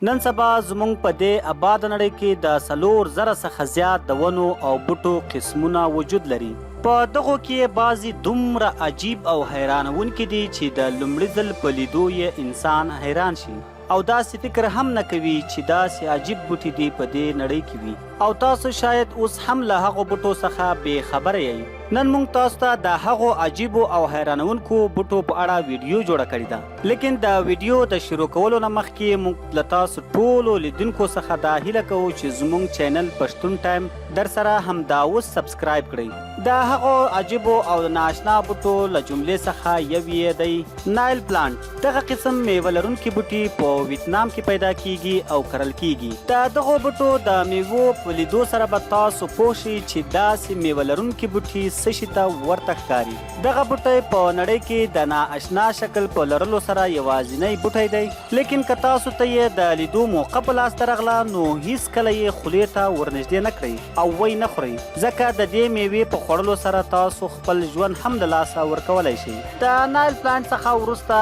نن سبا زموږ په دې آباد نړۍ کې د 4,000 څخه زیات د ونو او بوټو قسمونه وجود لري. په دغو کې بعضې دومره عجیب او حیرانونکي دي چې د لومړي ځل په لیدو یې انسان حیران شي او داسې فکر هم نه کوي چې داسې عجیب بوټي دي په دې نړۍ کې وي. او تاسو شاید اوس هم له هغو بوټو څخه بې خبره یئ. نن موږ تاسو ته د هغو عجیبو او حیرانونکو بوټو په اړه ویډیو جوړه کړې ده. لیکن د ویډیو د شروع کولو نه مخکې موږ له تاسو ټولو لیدونکو څخه دا هیله کوو چې زموږ چینل پښتون ټایم در سره همدا اوس سبسکرایب کړئ. د هغو عجیبو او ناشنا بوټو له جملې څخه یو یې دی نایل پلانټ. دغه قسم میوه لرونکي بوټي په ویتنام کې پیدا کیږي او کرل کیږي. د دغو بوټو د میوو په لیدو سره به تاسو پوه شئ چې داسې میوه لرونکي بوټي څه شي ته ورته ښکاري. دغه بوټی په نړۍ کې د نااشنا شکل په لرلو سره یوازینی بوټی دی. لیکن که تاسو ته یې د لیدو موقع په لاس ته راغله نو هیڅکله یې خولې ته ورنږدې نه کړئ او وی نه خورئ، ځکه د دې میوې په خوړلو سره تاسو خپل ژوند هم له لاسه ورکولی شئ. د نایل پلانټ څخه وروسته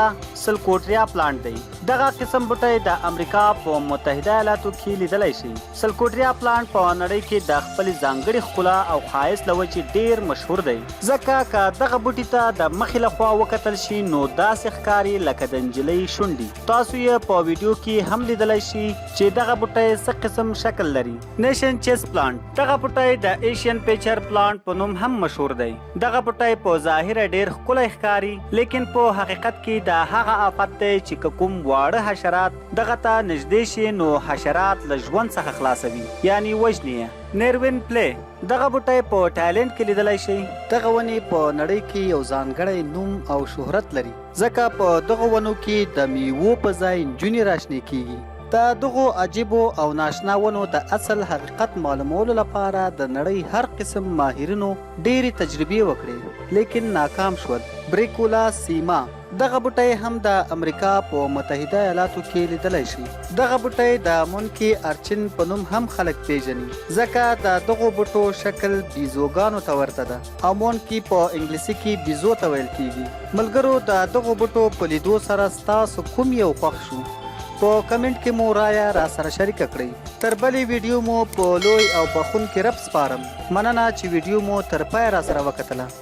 سلکوټریا پلانټ دی. دغه قسم بوټی د امریکا په متحده ایالاتو کې لیدلی شئ. سلکوټریا پلانټ په نړۍ کې د خپلې ځانګړې ښکلا او ښایست له وجې ډېر مشهور دی، ځکه که دغه بوټي ته د مخې لخوا وکتل شي نو داسې ښکاري لکه د نجلۍ شونډې. تاسو یې په ویډیو کې هم لیدلی شئ چې دغه بوټی څه قسم شکل لري. نیشن چیس پلانټ. دغه بوټی د ایشین پیچر پلانټ په نوم هم مشهور دی. دغه بوټی په ظاهره ډېر ښکلی ښکاري، لیکن په حقیقت کې د هغه آفت دی چې که کوم واړه حشرات دغه ته نږدې شي نو حشرات له ژوند څخه خلاصوي، یعنی وژني یې. نیروین پلی. دغه بوټی په تایلنډ کې لیدلی شئ. دغه ونې په نړۍ کې یو ځانګړی نوم او شهرت لري، ځکه په دغو ونو کې د میوو په ځای نجونې راشنې کیږي. د دغو عجیبو او ناشنا ونو د اصل حقیقت معلومولو لپاره د نړۍ هر قسم ماهرینو ډېرې تجربې وکړې، لیکن ناکام شول. بریکولا سیما. دغه بوټی هم د امریکا په متحده ایالاتو کې لیدلی شي. دغه بوټی د مونکي ارچن په نوم هم خلک پیژني، ځکه د دغو بوټو شکل بیزوګانو ته ورته ده او مونکي په انګلیسي کې بیزو ته ویل کیږي. ملګرو، د دغو بوټو په لیدو سره ستاسو کوم یو خوښ شو؟ په کمنټ کې مو رایه را سره شریکه کړئ. تر بلې ویډیو مو په لوی او بخښونکي رب سپارم. مننه چې ویډیو مو تر پایه را سره وکتله.